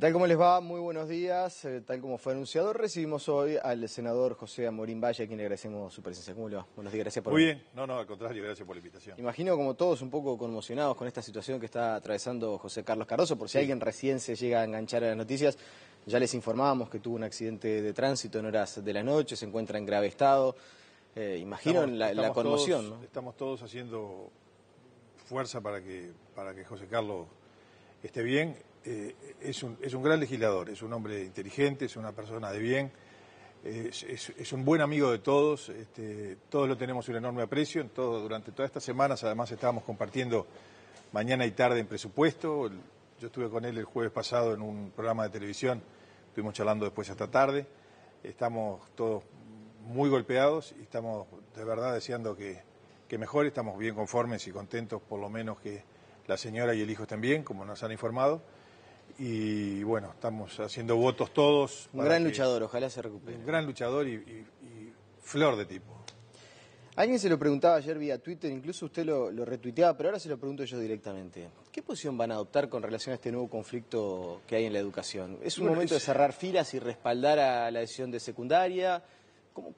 tal? ¿Cómo les va? Muy buenos días. Tal como fue anunciado, recibimos hoy al senador José Amorín Valle, a quien le agradecemos su presencia. ¿Cómo le va? Buenos días, gracias por Muy venir. bien, no, al contrario, gracias por la invitación. Imagino como todos un poco conmocionados con esta situación que está atravesando José Carlos Cardoso. Por si alguien recién se llega a enganchar a las noticias, ya les informábamos que tuvo un accidente de tránsito en horas de la noche, se encuentra en grave estado. Imagino la conmoción, todos, ¿no? Estamos todos haciendo fuerza para que José Carlos esté bien. Es un gran legislador, es un hombre inteligente, es una persona de bien, es un buen amigo de todos, todos lo tenemos un enorme aprecio. Durante todas estas semanas, además, estábamos compartiendo mañana y tarde en presupuesto. Yo estuve con él el jueves pasado en un programa de televisión, estuvimos charlando después hasta tarde. Estamos todos muy golpeados y estamos de verdad deseando que mejore. Estamos bien conformes y contentos, por lo menos que la señora y el hijo estén bien, como nos han informado. Y bueno, estamos haciendo votos todos. Un gran luchador, ojalá se recupere. Un gran luchador y flor de tipo. Alguien se lo preguntaba ayer vía Twitter, incluso usted lo retuiteaba, pero ahora se lo pregunto yo directamente. ¿Qué posición van a adoptar con relación a este nuevo conflicto que hay en la educación? ¿Es un momento de cerrar filas y respaldar a la decisión de secundaria?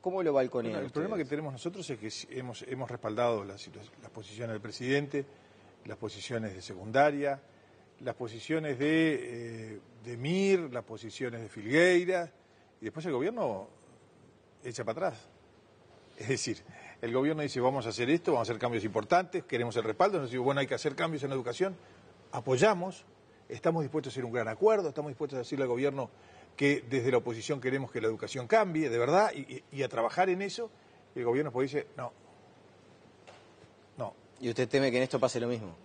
¿Cómo lo balconean El ustedes? problema que tenemos nosotros es que hemos respaldado las posiciones del presidente, las posiciones de secundaria, las posiciones de Mir, las posiciones de Filgueira, y después el gobierno echa para atrás. Es decir, el gobierno dice vamos a hacer esto, vamos a hacer cambios importantes, queremos el respaldo, nos dice bueno, hay que hacer cambios en la educación, apoyamos, estamos dispuestos a hacer un gran acuerdo, estamos dispuestos a decirle al gobierno que desde la oposición queremos que la educación cambie, de verdad, y a trabajar en eso, y el gobierno pues dice no. ¿Y usted teme que en esto pase lo mismo?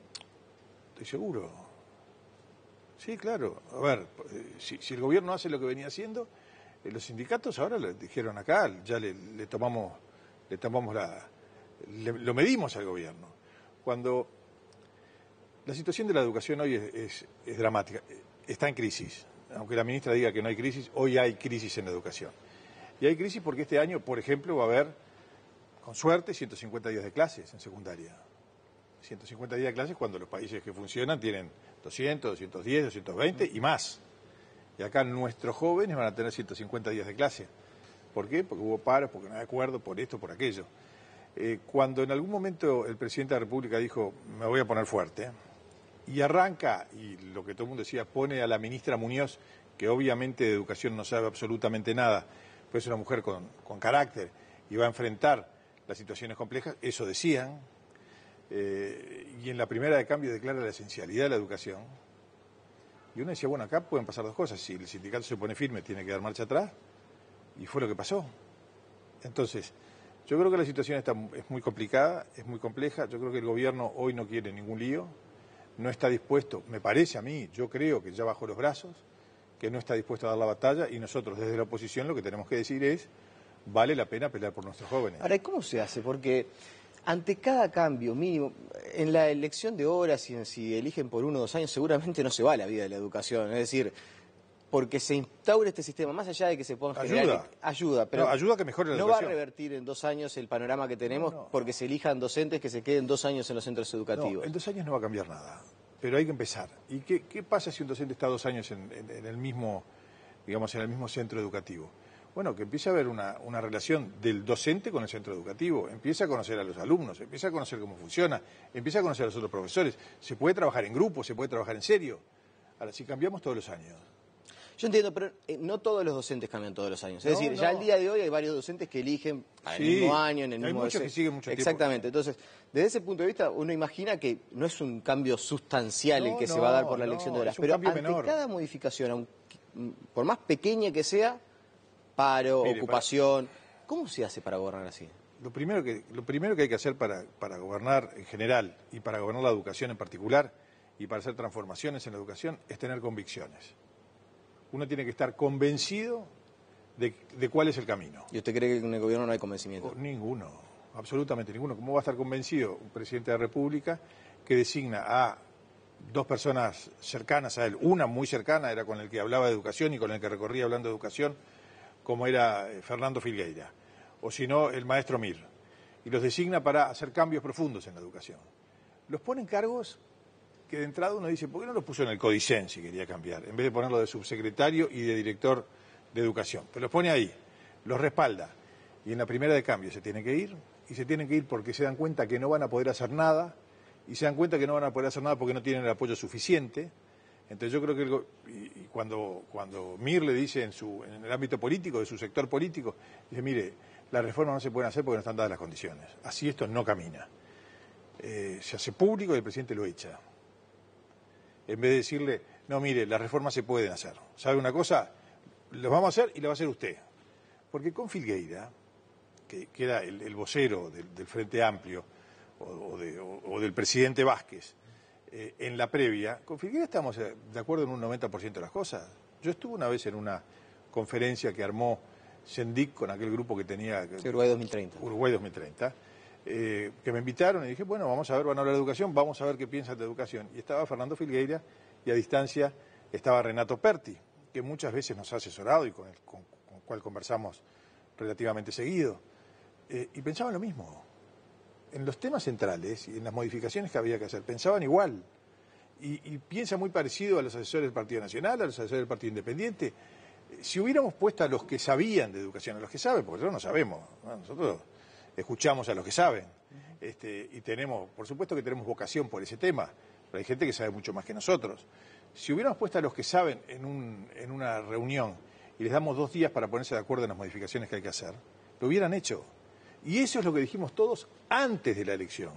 Estoy seguro. Sí, claro. A ver, si el gobierno hace lo que venía haciendo, los sindicatos ahora le dijeron acá, ya lo medimos al gobierno. Cuando la situación de la educación hoy es dramática, está en crisis. Aunque la ministra diga que no hay crisis, hoy hay crisis en la educación. Y hay crisis porque este año, por ejemplo, va a haber, con suerte, 150 días de clases en secundaria. 150 días de clases cuando los países que funcionan tienen 200, 210, 220 y más. Y acá nuestros jóvenes van a tener 150 días de clase. ¿Por qué? Porque hubo paros, porque no hay acuerdo, por esto, por aquello. Cuando en algún momento el presidente de la República dijo, me voy a poner fuerte, y arranca, y lo que todo el mundo decía, pone a la ministra Muñoz, que obviamente de educación no sabe absolutamente nada, pues es una mujer con carácter y va a enfrentar las situaciones complejas, eso decían. Y en la primera de cambio declara la esencialidad de la educación. Y uno decía, bueno, acá pueden pasar dos cosas. Si el sindicato se pone firme, tiene que dar marcha atrás. Y fue lo que pasó. Entonces, yo creo que la situación es muy complicada, es muy compleja. Yo creo que el gobierno hoy no quiere ningún lío. No está dispuesto, me parece a mí, yo creo que ya bajó los brazos, que no está dispuesto a dar la batalla. Y nosotros desde la oposición lo que tenemos que decir es, vale la pena pelear por nuestros jóvenes. Ahora, ¿cómo se hace? Porque ante cada cambio mínimo, en la elección de horas, si eligen por 1 o 2 años, seguramente no se va la vida de la educación. Es decir, porque se instaura este sistema, más allá de que se puedan generar... Ayuda, pero no, ayuda a que mejore la No educación. va a revertir en 2 años el panorama que tenemos porque se elijan docentes que se queden 2 años en los centros educativos. No, en 2 años no va a cambiar nada, pero hay que empezar. ¿Y qué pasa si un docente está 2 años en el mismo, digamos, en el mismo centro educativo? Bueno, que empiece a haber una relación del docente con el centro educativo, empieza a conocer a los alumnos, empieza a conocer cómo funciona, empieza a conocer a los otros profesores, se puede trabajar en grupo, se puede trabajar en serio. Ahora, si cambiamos todos los años... Yo entiendo, pero no todos los docentes cambian todos los años. Es decir, ya al día de hoy hay varios docentes que eligen al mismo año, en el mismo... Hay muchos que siguen mucho tiempo. Exactamente. Entonces, desde ese punto de vista, uno imagina que no es un cambio sustancial el que se va a dar por la elección de horas. Pero ante cada modificación, por más pequeña que sea, paro, ocupación, ¿cómo se hace para gobernar así? Lo primero que hay que hacer para gobernar en general y para gobernar la educación en particular y para hacer transformaciones en la educación es tener convicciones. Uno tiene que estar convencido de cuál es el camino. ¿Y usted cree que en el gobierno no hay convencimiento? Ninguno, absolutamente ninguno. ¿Cómo va a estar convencido un presidente de la República que designa a 2 personas cercanas a él? Una muy cercana, era con el que hablaba de educación y con el que recorría hablando de educación, como era Fernando Filgueira, o si no, el maestro Mir, y los designa para hacer cambios profundos en la educación. Los pone en cargos que de entrada uno dice, ¿por qué no lo puso en el Codicen si quería cambiar? En vez de ponerlo de subsecretario y de director de educación. Pero los pone ahí, los respalda. Y en la primera de cambio se tiene que ir, y se tienen que ir porque se dan cuenta que no van a poder hacer nada, y se dan cuenta que no van a poder hacer nada porque no tienen el apoyo suficiente. Entonces yo creo que cuando Mir le dice en el ámbito político, de su sector político, dice, mire, las reformas no se pueden hacer porque no están dadas las condiciones. Así esto no camina. Se hace público y el presidente lo echa. En vez de decirle, no, mire, las reformas se pueden hacer. ¿Sabe una cosa? Las vamos a hacer y las va a hacer usted. Porque con Filgueira, que era el vocero del Frente Amplio o del presidente Vázquez, en la previa, con Filgueira estamos de acuerdo en un 90% de las cosas. Yo estuve una vez en una conferencia que armó Sendic con aquel grupo que tenía... Uruguay 2030. Uruguay 2030. Que me invitaron y dije, bueno, vamos a ver, van a hablar de educación, vamos a ver qué piensan de educación. Y estaba Fernando Filgueira y a distancia estaba Renato Perti, que muchas veces nos ha asesorado y con el cual conversamos relativamente seguido. Y pensaban lo mismo. En los temas centrales y en las modificaciones que había que hacer, pensaban igual. Y piensa muy parecido a los asesores del Partido Nacional, a los asesores del Partido Independiente. Si hubiéramos puesto a los que sabían de educación, a los que saben, porque nosotros no sabemos, ¿no? Nosotros escuchamos a los que saben, y tenemos, por supuesto que tenemos vocación por ese tema, pero hay gente que sabe mucho más que nosotros. Si hubiéramos puesto a los que saben en una reunión y les damos 2 días para ponerse de acuerdo en las modificaciones que hay que hacer, lo hubieran hecho. Y eso es lo que dijimos todos antes de la elección.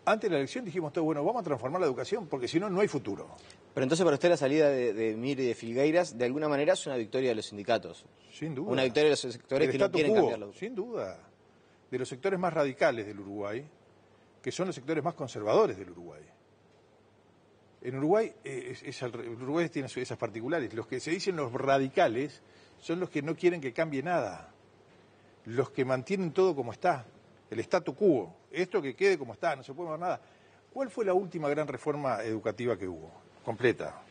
Antes de la elección dijimos todos, bueno, vamos a transformar la educación porque si no, no hay futuro. Pero entonces para usted la salida de Mir y de Filgueiras, de alguna manera es una victoria de los sindicatos. Sin duda. Una victoria de los sectores que no quieren cambiarlo. Sin duda. De los sectores más radicales del Uruguay, que son los sectores más conservadores del Uruguay. En Uruguay, Uruguay tiene esas particulares. Los que se dicen los radicales son los que no quieren que cambie nada. Los que mantienen todo como está, el statu quo. Esto que quede como está, no se puede mover nada. ¿Cuál fue la última gran reforma educativa que hubo? Completa.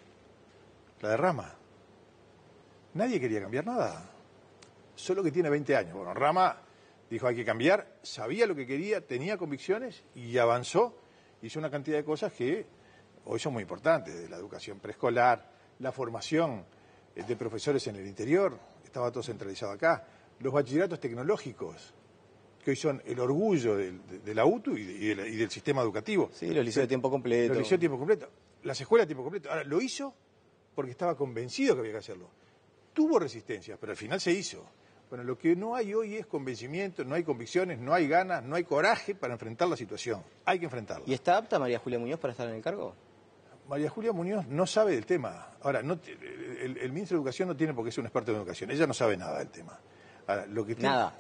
La de Rama. Nadie quería cambiar nada. Solo que tiene 20 años. Bueno, Rama dijo hay que cambiar, sabía lo que quería, tenía convicciones y avanzó. Hizo una cantidad de cosas que hoy son muy importantes, de la educación preescolar, la formación de profesores en el interior, estaba todo centralizado acá, los bachilleratos tecnológicos, que hoy son el orgullo de la UTU y del sistema educativo. Sí, los liceos de tiempo completo. Los liceos de tiempo completo, las escuelas de tiempo completo. Ahora, lo hizo porque estaba convencido que había que hacerlo. Tuvo resistencias, pero al final se hizo. Bueno, lo que no hay hoy es convencimiento, no hay convicciones, no hay ganas, no hay coraje para enfrentar la situación. Hay que enfrentarla. ¿Y está apta María Julia Muñoz para estar en el cargo? María Julia Muñoz no sabe del tema. Ahora, el ministro de Educación no tiene por qué ser un experto en educación. Ella no sabe nada del tema. Ahora, lo que tiene, ¿Nada?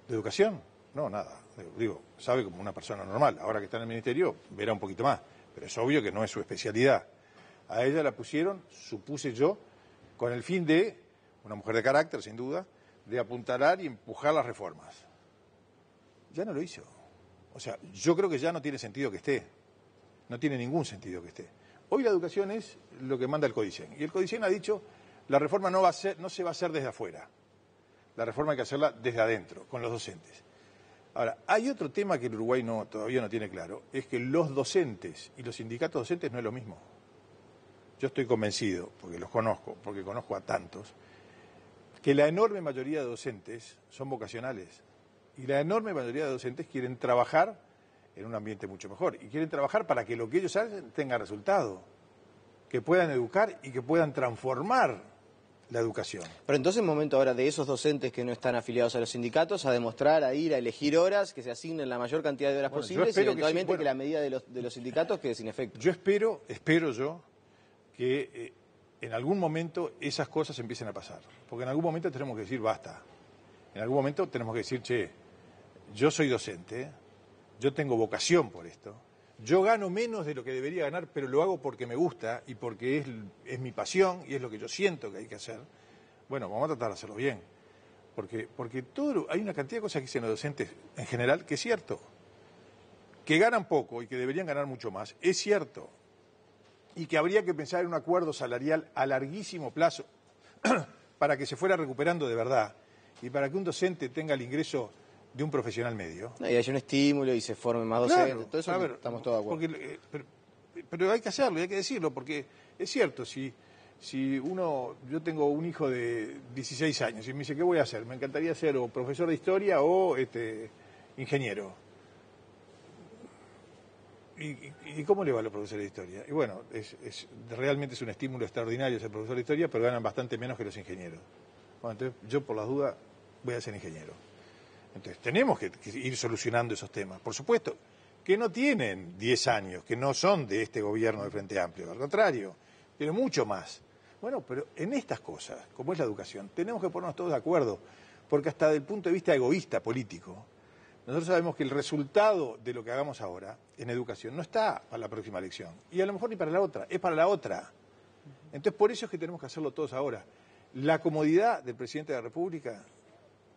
¿De educación? No, nada. Digo, sabe como una persona normal. Ahora que está en el ministerio, verá un poquito más. Pero es obvio que no es su especialidad. A ella la pusieron, supuse yo, con el fin de, una mujer de carácter, sin duda, de apuntalar y empujar las reformas. Ya no lo hizo. O sea, yo creo que ya no tiene sentido que esté. No tiene ningún sentido que esté. Hoy la educación es lo que manda el Codicen. Y el Codicen ha dicho, la reforma no se va a hacer desde afuera. La reforma hay que hacerla desde adentro, con los docentes. Ahora, hay otro tema que el Uruguay todavía no tiene claro, es que los docentes y los sindicatos docentes no es lo mismo. Yo estoy convencido, porque los conozco, porque conozco a tantos, que la enorme mayoría de docentes son vocacionales. Y la enorme mayoría de docentes quieren trabajar en un ambiente mucho mejor. Y quieren trabajar para que lo que ellos hacen tenga resultado. Que puedan educar y que puedan transformar la educación. Pero entonces es momento ahora de esos docentes que no están afiliados a los sindicatos a demostrar, a ir, a elegir horas, que se asignen la mayor cantidad de horas posibles y eventualmente que la medida de los sindicatos quede sin efecto. Yo espero yo que en algún momento esas cosas empiecen a pasar. Porque en algún momento tenemos que decir basta. En algún momento tenemos que decir, che, yo soy docente, yo tengo vocación por esto, yo gano menos de lo que debería ganar, pero lo hago porque me gusta y porque es mi pasión y es lo que yo siento que hay que hacer. Bueno, vamos a tratar de hacerlo bien. Porque hay una cantidad de cosas que dicen los docentes en general que es cierto. Que ganan poco y que deberían ganar mucho más, es cierto. Y que habría que pensar en un acuerdo salarial a larguísimo plazo para que se fuera recuperando de verdad y para que un docente tenga el ingreso de un profesional medio. Y haya un estímulo y se forme más docentes, claro, todo eso estamos todos de acuerdo. Porque pero hay que hacerlo y hay que decirlo, porque es cierto, yo tengo un hijo de 16 años y me dice, ¿qué voy a hacer? Me encantaría ser o profesor de historia o ingeniero. ¿Y cómo le va a los profesores de historia? Y bueno, realmente es un estímulo extraordinario ser profesor de historia, pero ganan bastante menos que los ingenieros. Bueno, entonces yo por las dudas voy a ser ingeniero. Entonces tenemos que ir solucionando esos temas. Por supuesto, que no tienen 10 años, que no son de este gobierno del Frente Amplio, al contrario, tienen mucho más. Bueno, pero en estas cosas, como es la educación, tenemos que ponernos todos de acuerdo, porque hasta desde el punto de vista egoísta, político, nosotros sabemos que el resultado de lo que hagamos ahora en educación no está para la próxima elección, y a lo mejor ni para la otra, es para la otra. Entonces, por eso es que tenemos que hacerlo todos ahora. La comodidad del presidente de la República,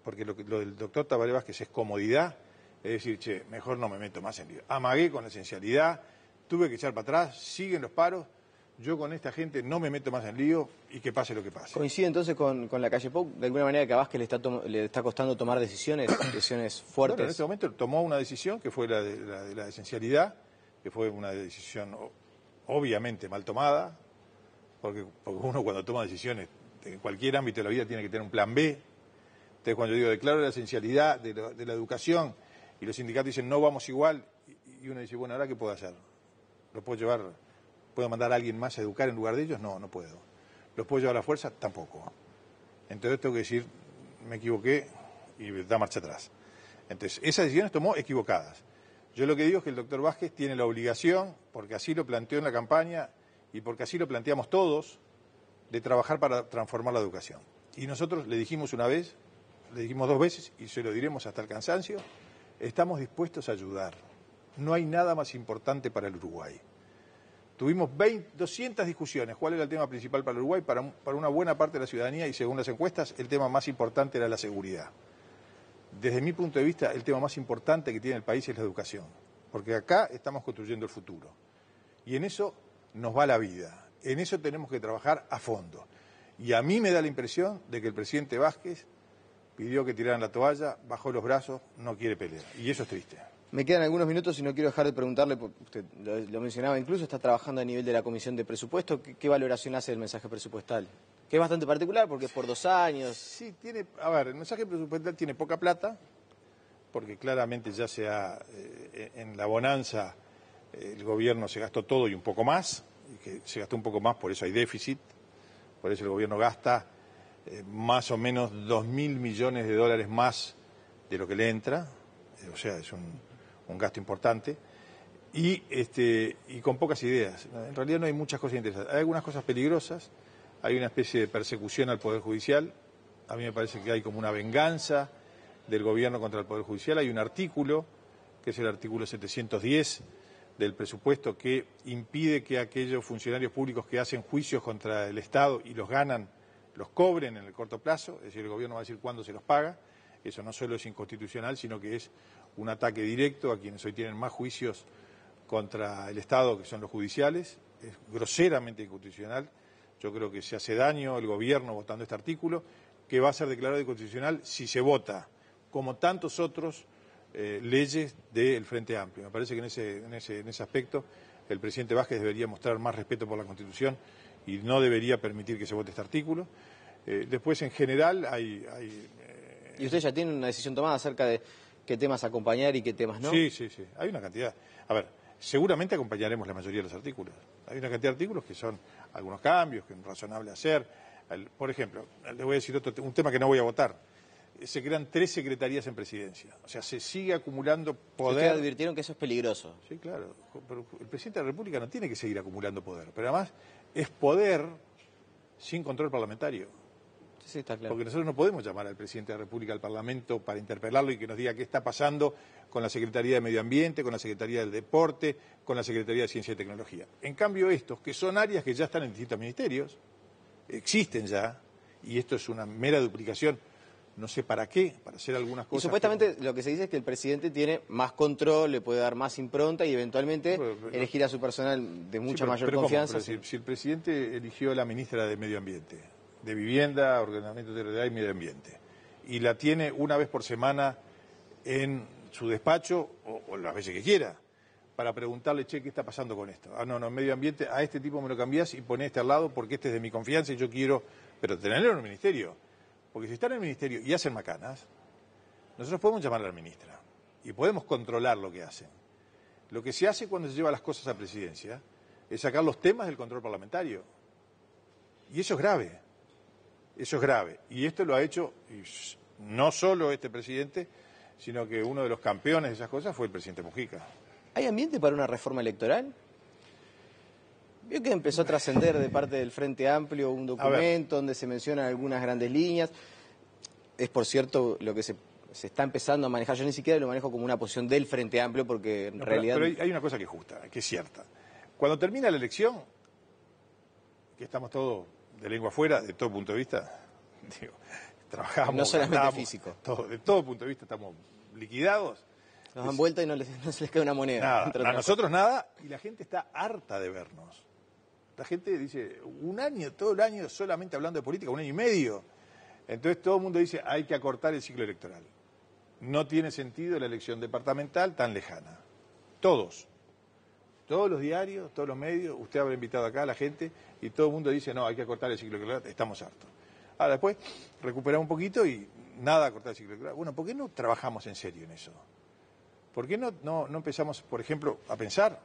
porque lo del doctor Tabaré Vázquez es comodidad, es decir, che, mejor no me meto más en lío. Amagué con la esencialidad, tuve que echar para atrás, siguen los paros, yo con esta gente no me meto más en lío y que pase lo que pase. ¿Coincide entonces con la calle Pou? De alguna manera que a Vázquez le está costando tomar decisiones fuertes. Bueno, en este momento tomó una decisión que fue la de la esencialidad, que fue una decisión obviamente mal tomada, porque uno cuando toma decisiones en cualquier ámbito de la vida tiene que tener un plan B. Entonces cuando yo digo declaro la esencialidad de la educación y los sindicatos dicen no vamos igual, y uno dice, bueno, ¿ahora qué puedo hacer? ¿Lo puedo llevar? ¿Puedo mandar a alguien más a educar en lugar de ellos? No, no puedo. ¿Los puedo llevar a la fuerza? Tampoco. Entonces tengo que decir, me equivoqué y da marcha atrás. Entonces, esas decisiones tomó equivocadas. Yo lo que digo es que el doctor Vázquez tiene la obligación, porque así lo planteó en la campaña y porque así lo planteamos todos, de trabajar para transformar la educación. Y nosotros le dijimos una vez, le dijimos 2 veces y se lo diremos hasta el cansancio, estamos dispuestos a ayudar. No hay nada más importante para el Uruguay. Tuvimos 200 discusiones. ¿Cuál era el tema principal para el Uruguay? Para una buena parte de la ciudadanía y según las encuestas, el tema más importante era la seguridad. Desde mi punto de vista, el tema más importante que tiene el país es la educación, porque acá estamos construyendo el futuro. Y en eso nos va la vida, en eso tenemos que trabajar a fondo. Y a mí me da la impresión de que el presidente Vázquez pidió que tiraran la toalla, bajó los brazos, no quiere pelear. Y eso es triste. Me quedan algunos minutos y no quiero dejar de preguntarle, porque usted lo mencionaba, incluso está trabajando a nivel de la Comisión de Presupuesto. ¿Qué valoración hace del mensaje presupuestal? Que es bastante particular porque es por 2 años. Sí, el mensaje presupuestal tiene poca plata, porque claramente ya en la bonanza el gobierno se gastó todo y un poco más, y que se gastó un poco más, por eso hay déficit, por eso el gobierno gasta más o menos 2.000 millones de dólares más de lo que le entra, o sea, es un gasto importante, y con pocas ideas. En realidad no hay muchas cosas interesantes. Hay algunas cosas peligrosas, hay una especie de persecución al Poder Judicial, a mí me parece que hay como una venganza del gobierno contra el Poder Judicial. Hay un artículo, que es el artículo 710 del presupuesto, que impide que aquellos funcionarios públicos que hacen juicios contra el Estado y los ganan, los cobren en el corto plazo, es decir, el gobierno va a decir cuándo se los paga. Eso no solo es inconstitucional, sino que es un ataque directo a quienes hoy tienen más juicios contra el Estado, que son los judiciales. Es groseramente inconstitucional. Yo creo que se hace daño el gobierno votando este artículo, que va a ser declarado inconstitucional si se vota, como tantos otros leyes del Frente Amplio. Me parece que en ese aspecto el presidente Vázquez debería mostrar más respeto por la Constitución y no debería permitir que se vote este artículo. Después, en general, ¿Y usted ya tiene una decisión tomada acerca de qué temas acompañar y qué temas no? Sí. Hay una cantidad. A ver, seguramente acompañaremos la mayoría de los artículos. Hay una cantidad de artículos que son algunos cambios, que es razonable hacer. Por ejemplo, le voy a decir un tema que no voy a votar. Se crean 3 secretarías en presidencia. O sea, se sigue acumulando poder. Ustedes advirtieron que eso es peligroso. Sí, claro. Pero el presidente de la República no tiene que seguir acumulando poder. Pero además es poder sin control parlamentario. Sí, está claro. Porque nosotros no podemos llamar al presidente de la República al Parlamento para interpelarlo y que nos diga qué está pasando con la Secretaría de Medio Ambiente, con la Secretaría del Deporte, con la Secretaría de Ciencia y Tecnología. En cambio, estos, que son áreas que ya están en distintos ministerios, existen ya, y esto es una mera duplicación, no sé para qué, para hacer algunas cosas. Y supuestamente lo que se dice es que el presidente tiene más control, le puede dar más impronta y eventualmente elegir a su personal de mucha mayor confianza. Si el presidente eligió a la ministra de Medio Ambiente, de Vivienda, Ordenamiento Territorial y Medio Ambiente, y la tiene una vez por semana en su despacho, o las veces que quiera, para preguntarle, che, ¿qué está pasando con esto? Ah, no, medio ambiente, a este tipo me lo cambiás y ponés este al lado porque este es de mi confianza y yo quiero, pero tenerlo en el ministerio. Porque si están en el ministerio y hacen macanas, nosotros podemos llamar a la ministra y podemos controlar lo que hacen. Lo que se hace cuando se lleva las cosas a presidencia es sacar los temas del control parlamentario. Y eso es grave. Eso es grave. Y esto lo ha hecho no solo este presidente, sino que uno de los campeones de esas cosas fue el presidente Mujica. ¿Hay ambiente para una reforma electoral? Vio que empezó a trascender de parte del Frente Amplio un documento donde se mencionan algunas grandes líneas. Es, por cierto, lo que se está empezando a manejar. Yo ni siquiera lo manejo como una posición del Frente Amplio porque en realidad... Pero hay una cosa que es justa, que es cierta. Cuando termina la elección, que estamos todos de lengua afuera, de todo punto de vista, digo, trabajamos, no solamente ganamos, físico. De todo punto de vista estamos liquidados. Nos dan vuelta y no se les cae una moneda. Nada, a nosotros nada, y la gente está harta de vernos. La gente dice, un año, todo el año solamente hablando de política, 1 año y medio. Entonces todo el mundo dice, hay que acortar el ciclo electoral. No tiene sentido la elección departamental tan lejana. Todos los diarios, todos los medios, usted habrá invitado acá a la gente y todo el mundo dice, no, hay que acortar el ciclo electoral, estamos hartos. Ahora después recuperamos un poquito y nada a cortar el ciclo electoral. Bueno, ¿por qué no trabajamos en serio en eso? ¿Por qué no empezamos, por ejemplo, a pensar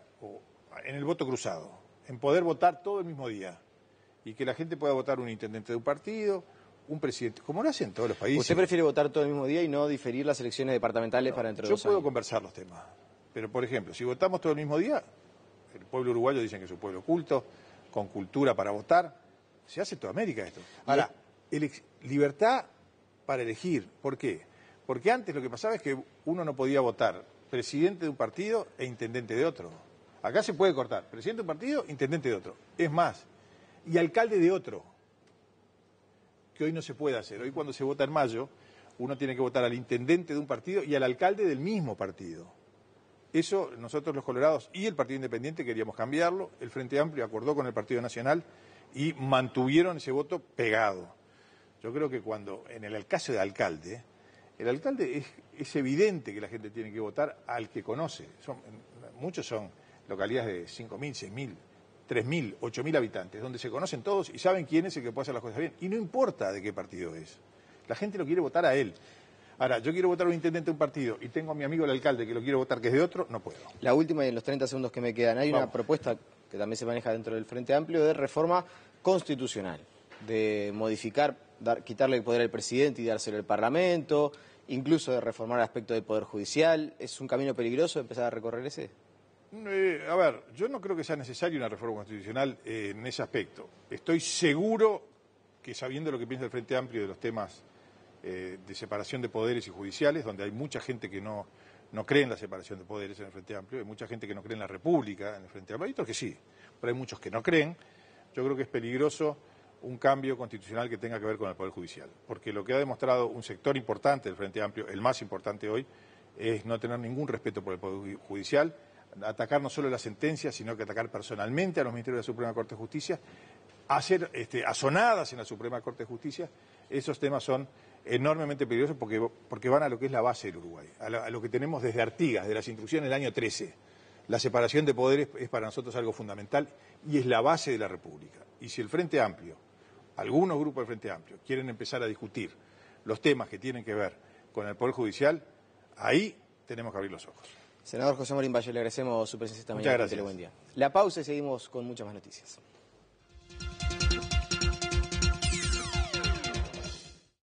en el voto cruzado, en poder votar todo el mismo día y que la gente pueda votar un intendente de un partido, un presidente, como lo hacen todos los países? ¿Usted prefiere votar todo el mismo día y no diferir las elecciones departamentales para dentro de 2 años? Yo puedo conversar los temas, pero por ejemplo, si votamos todo el mismo día, el pueblo uruguayo dicen que es un pueblo culto, con cultura para votar, se hace en toda América esto. Ahora, libertad para elegir, ¿por qué? Porque antes lo que pasaba es que uno no podía votar presidente de un partido e intendente de otro. Acá se puede cortar presidente de un partido, intendente de otro. Es más, y alcalde de otro, que hoy no se puede hacer. Hoy cuando se vota en mayo, uno tiene que votar al intendente de un partido y al alcalde del mismo partido. Eso nosotros los colorados y el Partido Independiente queríamos cambiarlo. El Frente Amplio acordó con el Partido Nacional y mantuvieron ese voto pegado. Yo creo que cuando, en el caso de alcalde, el alcalde es evidente que la gente tiene que votar al que conoce. Muchos son localidades de 5.000, 6.000, 3.000, 8.000 habitantes, donde se conocen todos y saben quién es el que puede hacer las cosas bien. Y no importa de qué partido es. La gente lo quiere votar a él. Ahora, yo quiero votar a un intendente de un partido y tengo a mi amigo el alcalde que lo quiero votar que es de otro, no puedo. La última y en los 30 segundos que me quedan. Hay una propuesta que también se maneja dentro del Frente Amplio de reforma constitucional, de modificar, quitarle el poder al presidente y dárselo al Parlamento, incluso de reformar el aspecto del Poder Judicial. ¿Es un camino peligroso empezar a recorrer ese? A ver, yo no creo que sea necesaria una reforma constitucional en ese aspecto. Estoy seguro que sabiendo lo que piensa el Frente Amplio de los temas de separación de poderes y judiciales, donde hay mucha gente que no cree en la separación de poderes en el Frente Amplio, hay mucha gente que no cree en la República en el Frente Amplio, hay otros que sí, pero hay muchos que no creen. Yo creo que es peligroso un cambio constitucional que tenga que ver con el Poder Judicial, porque lo que ha demostrado un sector importante del Frente Amplio, el más importante hoy, es no tener ningún respeto por el Poder Judicial, atacar no solo las sentencias, sino que atacar personalmente a los ministerios de la Suprema Corte de Justicia, hacer asonadas en la Suprema Corte de Justicia. Esos temas son enormemente peligrosos porque van a lo que es la base del Uruguay, a lo que tenemos desde Artigas, de las instrucciones del año 13. La separación de poderes es para nosotros algo fundamental y es la base de la República. Y si el Frente Amplio, algunos grupos del Frente Amplio, quieren empezar a discutir los temas que tienen que ver con el Poder Judicial, ahí tenemos que abrir los ojos. Senador José Morín Valle, le agradecemos su presencia esta mañana. Muchas gracias. Buen día. La pausa y seguimos con muchas más noticias.